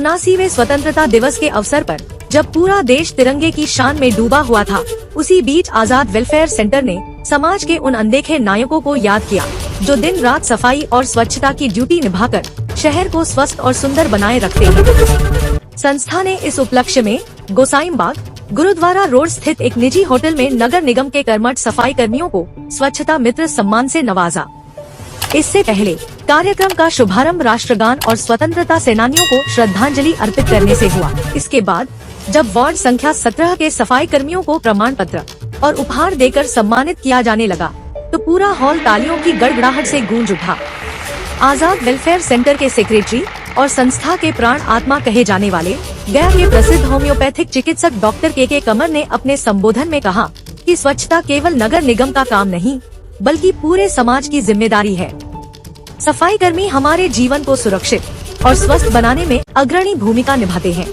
79वें स्वतंत्रता दिवस के अवसर पर जब पूरा देश तिरंगे की शान में डूबा हुआ था, उसी बीच आजाद वेलफेयर सेंटर ने समाज के उन अनदेखे नायकों को याद किया जो दिन रात सफाई और स्वच्छता की ड्यूटी निभाकर शहर को स्वस्थ और सुंदर बनाए रखते हैं। संस्था ने इस उपलक्ष्य में गोसाइमबाग गुरुद्वारा रोड स्थित एक निजी होटल में नगर निगम के कर्मठ सफाई कर्मियों को स्वच्छता मित्र सम्मान से नवाजा। इससे पहले कार्यक्रम का शुभारंभ राष्ट्रगान और स्वतंत्रता सेनानियों को श्रद्धांजलि अर्पित करने से हुआ। इसके बाद जब वार्ड संख्या 17 के सफाई कर्मियों को प्रमाण पत्र और उपहार देकर सम्मानित किया जाने लगा, तो पूरा हॉल तालियों की गड़गड़ाहट से गूंज उठा। आजाद वेलफेयर सेंटर के सेक्रेटरी और संस्था के प्राण आत्मा कहे जाने वाले गया के प्रसिद्ध होम्योपैथिक चिकित्सक डॉक्टर के कमर ने अपने संबोधन में कहा कि स्वच्छता केवल नगर निगम का काम नहीं, बल्कि पूरे समाज की जिम्मेदारी है। सफाई कर्मी हमारे जीवन को सुरक्षित और स्वस्थ बनाने में अग्रणी भूमिका निभाते हैं।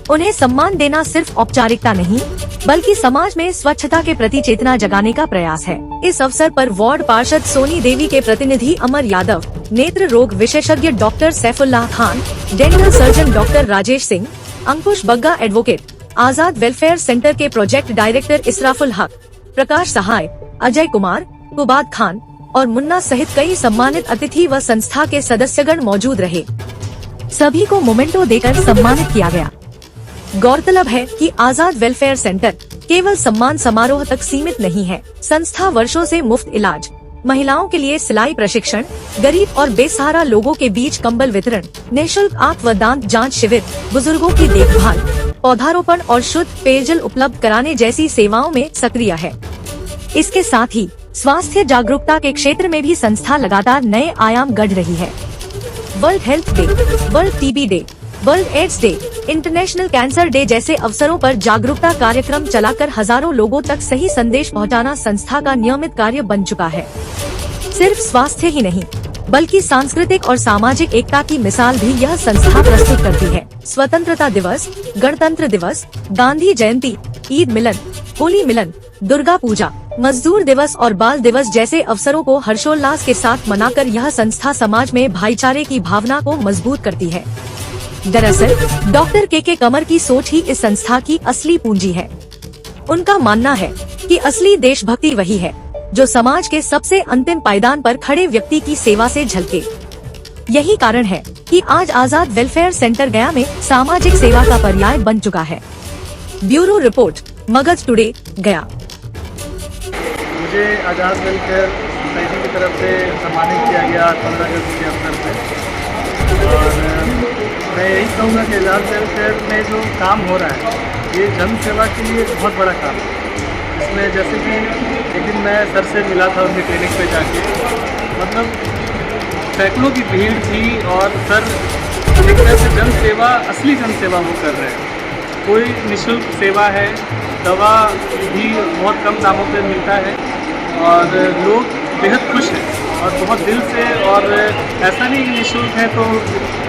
उन्हें सम्मान देना सिर्फ औपचारिकता नहीं, बल्कि समाज में स्वच्छता के प्रति चेतना जगाने का प्रयास है। इस अवसर पर वार्ड पार्षद सोनी देवी के प्रतिनिधि अमर यादव, नेत्र रोग विशेषज्ञ doctor Saifullah Khan, dental surgeon doctor Rajesh Singh, Ankush Bagga advocate, Azad welfare centre के प्रोजेक्ट डायरेक्टर इसराफुल हक, प्रकाश सहाय, अजय कुमार, कुबाद खान और मुन्ना सहित कई सम्मानित अतिथि व संस्था के सदस्यगण मौजूद रहे। सभी को मोमेंटो देकर सम्मानित किया गया। गौरतलब है कि आजाद वेलफेयर सेंटर केवल सम्मान समारोह तक सीमित नहीं है। संस्था वर्षों से मुफ्त इलाज, महिलाओं के लिए सिलाई प्रशिक्षण, गरीब और बेसहारा लोगों के बीच कंबल वितरण, निःशुल्क आंख व दांत जांच शिविर, बुजुर्गों की देखभाल, पौधारोपण और शुद्ध पेयजल उपलब्ध कराने जैसी सेवाओं में सक्रिय है। इसके साथ ही स्वास्थ्य जागरूकता के क्षेत्र में भी संस्था लगातार नए आयाम गढ़ रही है। World Health Day, World TB Day, World AIDS Day, International Cancer Day जैसे अवसरों पर जागरूकता कार्यक्रम चलाकर हजारों लोगों तक सही संदेश पहुंचाना संस्था का नियमित कार्य बन चुका है। सिर्फ स्वास्थ्य ही नहीं, बल्कि सांस्कृतिक और सामाजिक एकता की मिसाल भी यह संस्था प्रस्तुत करती है। स्वतंत्रता दिवस, गणतंत्र दिवस, गांधी जयंती, ईद मिलन, होली मिलन, दुर्गा पूजा, मजदूर दिवस और बाल दिवस जैसे अवसरों को हर्षोल्लास के साथ मनाकर यह संस्था समाज में भाईचारे की भावना को मजबूत करती है। दरअसल डॉक्टर के कमर की सोच ही इस संस्था की असली पूंजी है। उनका मानना है कि असली देशभक्ति वही है जो समाज के सबसे अंतिम पायदान पर खड़े व्यक्ति की सेवा से झलके। यही कारण है कि आज आजाद वेलफेयर सेंटर गया में सामाजिक सेवा का पर्याय बन चुका है। ब्यूरो रिपोर्ट, मगध टुडे, गया। मुझे आजाद वेलफेयर सोसाइटी की तरफ से सम्मानित किया गया 15 अगस्त के अवसर पे, और मैं यही कहूँगा कि आजाद वेलफेयर में जो काम हो रहा है ये जन सेवा के लिए बहुत बड़ा काम है। इसमें जैसे कि एक दिन मैं सर से मिला था उनके क्लिनिक पे जाके, मतलब सैकड़ों की भीड़ थी और सर एक तरह से जन सेवा, असली जन सेवा वो कर रहे हैं। कोई निःशुल्क सेवा है, दवा भी बहुत कम दामों पे मिलता है और लोग बेहद खुश हैं और बहुत दिल से। और ऐसा नहीं कि निःशुल्क है तो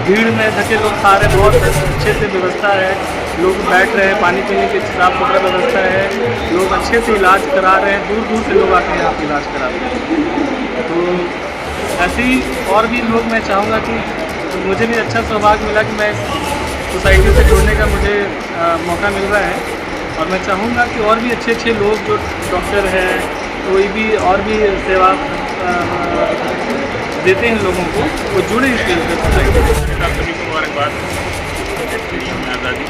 भीड़ में धके लोग खा रहे, बहुत अच्छे से व्यवस्था है, लोग बैठ रहे हैं, पानी पीने की साफ सुथरा व्यवस्था है, लोग अच्छे से इलाज करा रहे हैं, दूर दूर से लोग आते हैं यहाँ पर इलाज कराते हैं। तो ऐसे ही और भी लोग, मैं चाहूँगा कि मुझे भी अच्छा सौभाग्य मिला कि मैं सोसाइटी से जुड़ने का मुझे मौका मिल रहा है, और मैं चाहूँगा कि और भी अच्छे अच्छे लोग जो डॉक्टर हैं, कोई भी और भी सेवा देते हैं लोगों को, वो जुड़े इस सोसाइटी से। सभी को मुबारकबाद में आज़ादी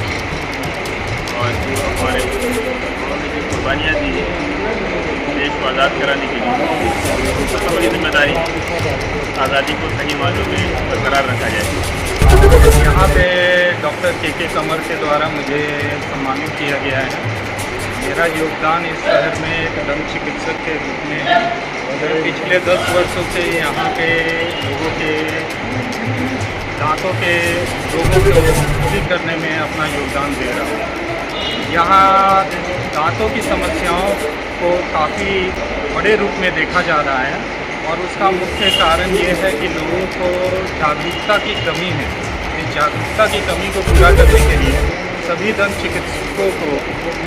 और जो हमारे उन्होंने जो कुर्बानियाँ दी है देश को आज़ाद कराने के लिए, तो हमारी जिम्मेदारी आज़ादी को सही मानों में बरकरार रखा जाए। यहाँ पे डॉक्टर के कमर के द्वारा मुझे सम्मानित किया गया है। मेरा योगदान इस शहर में एक दंत चिकित्सक के रूप में है। पिछले 10 वर्षों से यहाँ पे लोगों के दांतों के रोगों को ठीक करने में अपना योगदान दे रहा हूँ। यहाँ दांतों की समस्याओं को काफ़ी बड़े रूप में देखा जा रहा है, और उसका मुख्य कारण ये है कि लोगों को जागरूकता की कमी है। इस जागरूकता की कमी को पूरा करने के लिए सभी दंत चिकित्सकों को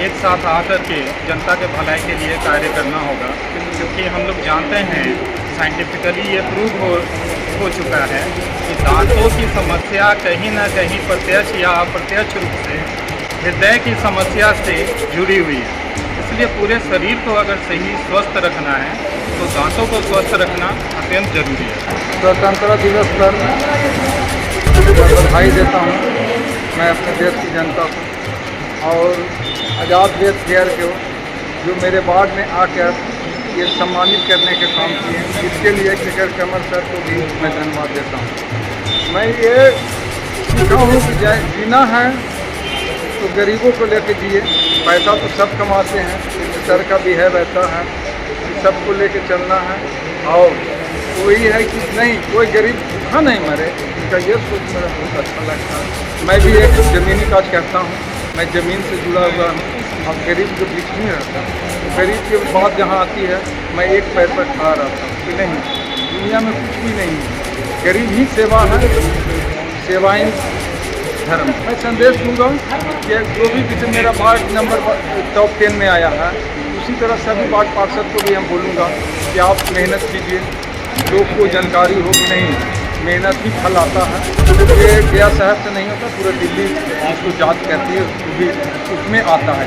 एक साथ आकर के जनता के भलाई के लिए कार्य करना होगा, क्योंकि हम लोग जानते हैं, साइंटिफिकली ये प्रूव हो चुका है कि दांतों की समस्या कहीं ना कहीं प्रत्यक्ष या अप्रत्यक्ष रूप से हृदय की समस्या से जुड़ी हुई है। इसलिए पूरे शरीर को अगर सही स्वस्थ रखना है तो दांतों को स्वस्थ रखना अत्यंत जरूरी है। स्वतंत्रता दिवस पर बधाई देता हूँ मैं अपने देश की जनता को, और आज़ाद वेल्थ फेयर को जो मेरे वार्ड में आकर ये सम्मानित करने के काम किए, इसके लिए किशोर कमल सर को भी मैं धन्यवाद देता हूँ। मैं ये सीखा हूँ कि जीना है तो गरीबों को लेकर जिए। पैसा तो सब कमाते हैं, सर का भी है वैसा है, सबको लेकर चलना है। और वही है कि नहीं कोई गरीब भूखा नहीं मरे, इसका ये सोच मेरा बहुत अच्छा लगता है। मैं भी एक ज़मीनी काज करता हूँ, मैं ज़मीन से जुड़ा हुआ हूँ और गरीब जो बीच में रहता है, तो गरीब की बात जहाँ आती है मैं एक पैर पर खड़ा रहता हूँ कि नहीं, दुनिया में कुछ भी नहीं है, गरीब ही सेवा है, सेवाएं धर्म। मैं संदेश दूंगा कि जो भी किसी मेरा वार्ड नंबर टॉप 10 में आया है, उसी तरह सभी वार्ड पार्षद को भी हम बोलूँगा कि आप मेहनत कीजिए। लोग को जानकारी हो कि नहीं मेहनत ही फल आता है। ये गया शहर से नहीं होता, पूरा दिल्ली इसको जात कहती है, उसमें आता है।